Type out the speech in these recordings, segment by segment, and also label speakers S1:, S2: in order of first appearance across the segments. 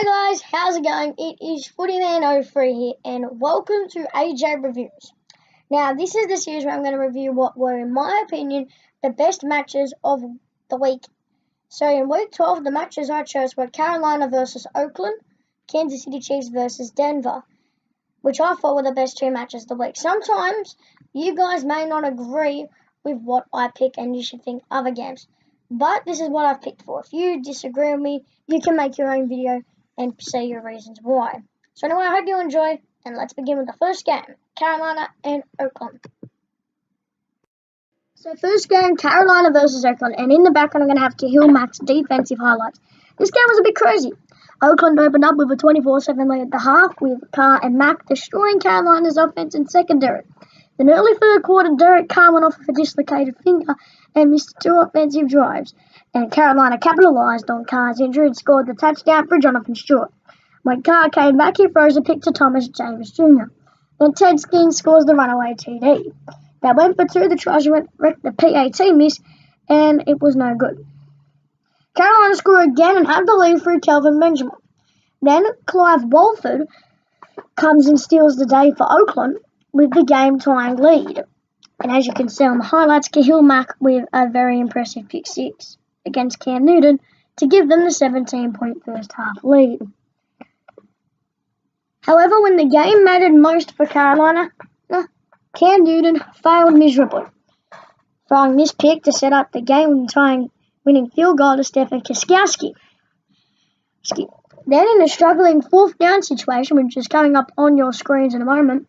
S1: Hey guys, how's it going? It is FootyMan03 here and welcome to AJ Reviews. Now this is the series where I'm going to review what were, in my opinion, the best matches of the week. So in week 12, the matches I chose were Carolina versus Oakland, Kansas City Chiefs versus Denver, which I thought were the best two matches of the week. Sometimes you guys may not agree with what I pick and you should think other games. But this is what I've picked for. If you disagree with me, you can make your own video and say your reasons why. So anyway, I hope you enjoy, and let's begin with the first game, Carolina and Oakland. So first game, Carolina versus Oakland, and in the background I'm going to have Kahil Mack's defensive highlights. This game was a bit crazy. Oakland opened up with a 24-7 lead at the half, with Carr and Mack destroying Carolina's offense in secondary. In the early third quarter, Derek Carr went off with a dislocated finger and missed two offensive drives, and Carolina capitalized on Carr's injury and scored the touchdown for Jonathan Stewart. When Carr came back, he throws a pick to Thomas James Jr. Then Ted Skinn scores the runaway TD. They went for two, the tries wrecked the PAT miss, and it was no good. Carolina scored again and had the lead through Kelvin Benjamin. Then Clive Walford comes and steals the day for Oakland with the game-tying lead. And as you can see on the highlights, Kahil Mack with a very impressive pick six against Cam Newton to give them the 17-point first-half lead. However, when the game mattered most for Carolina, Cam Newton failed miserably, throwing this pick to set up the game-tying winning field goal to Stephen Kiskowski. Then in a struggling fourth down situation, which is coming up on your screens in a moment,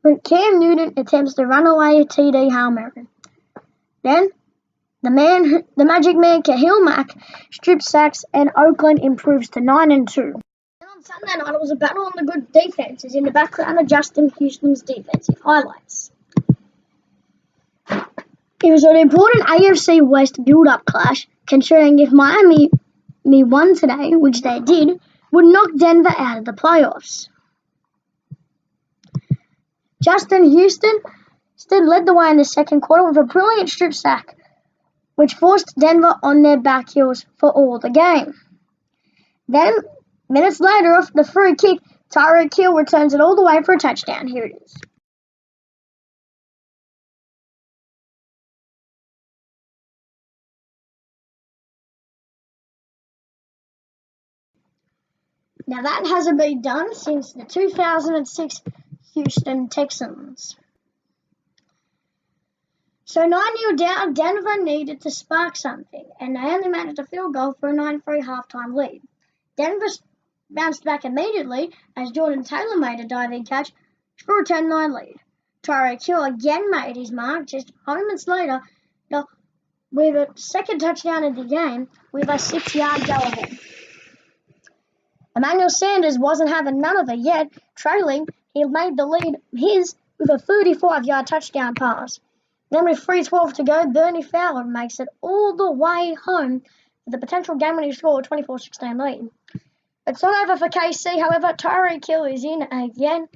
S1: when Cam Newton attempts the runaway TD Hail Mary. Then, the magic man, Kahil Mack, strip sacks and Oakland improves to 9-2. And on Sunday night, it was a battle on the good defenses in the background of Justin Houston's defensive highlights. It was an important AFC West build-up clash, considering if Miami won today, which they did, would knock Denver out of the playoffs. Justin Houston instead led the way in the second quarter with a brilliant strip sack, which forced Denver on their back heels for all the game. Then, minutes later, off the free kick, Tyreek Hill returns it all the way for a touchdown. Here it is. Now that hasn't been done since the 2006 Houston Texans. So 9-0 down, Denver needed to spark something, and they only managed a field goal for a 9-3 halftime lead. Denver bounced back immediately as Jordan Taylor made a diving catch for a 10-9 lead. Tyreek Hill again made his mark just moments later with a second touchdown of the game with a 6-yard go-ahead. Emmanuel Sanders wasn't having none of it yet. Trailing, he made the lead his with a 35-yard touchdown pass. Then with 3:12 to go, Bernie Fowler makes it all the way home with a potential game-winning score, 24-16 lead. It's not over for KC, however, Tyreek Hill is in again.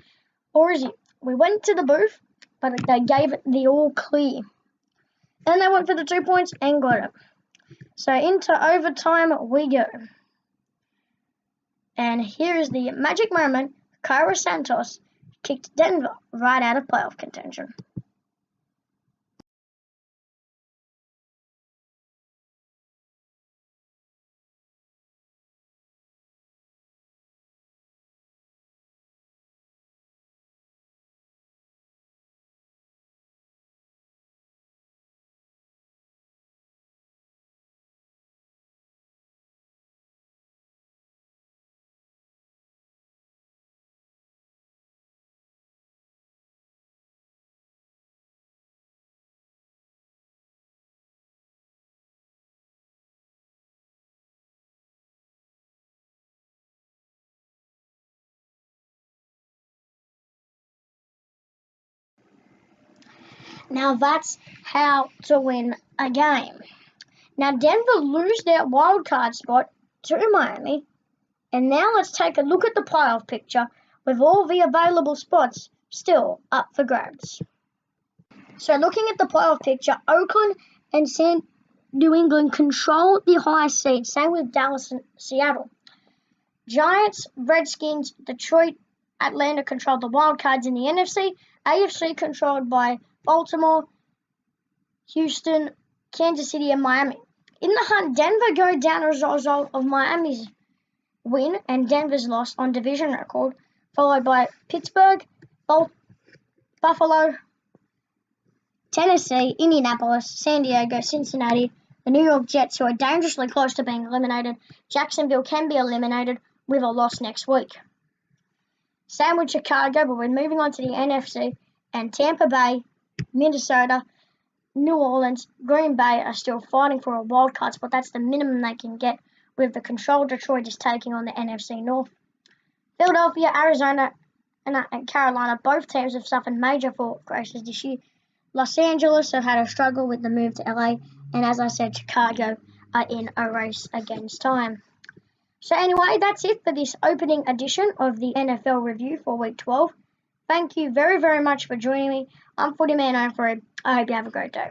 S1: Or is he? We went to the booth, but they gave it the all clear. And they went for the 2 points and got it. So into overtime we go. And here is the magic moment. Cairo Santos kicked Denver right out of playoff contention. Now that's how to win a game. Now Denver lose their wild card spot to Miami. And now let's take a look at the playoff picture with all the available spots still up for grabs. So looking at the playoff picture, Oakland and New England control the high seed, same with Dallas and Seattle. Giants, Redskins, Detroit, Atlanta controlled the wild cards in the NFC. AFC controlled by Baltimore, Houston, Kansas City, and Miami. In the hunt, Denver go down as a result of Miami's win and Denver's loss on division record, followed by Pittsburgh, Buffalo, Tennessee, Indianapolis, San Diego, Cincinnati, the New York Jets, who are dangerously close to being eliminated. Jacksonville can be eliminated with a loss next week. Same with Chicago, but we're moving on to the NFC, and Tampa Bay, Minnesota, New Orleans, Green Bay are still fighting for a wild card spot. That's the minimum they can get, with the control Detroit is taking on the NFC North. Philadelphia, Arizona, and Carolina, both teams have suffered major fall crashes this year. Los Angeles have had a struggle with the move to LA, and as I said, Chicago are in a race against time. So anyway, that's it for this opening edition of the NFL review for Week 12. Thank you very, very much for joining me. I'm Footy Man Alfred. I hope you have a great day.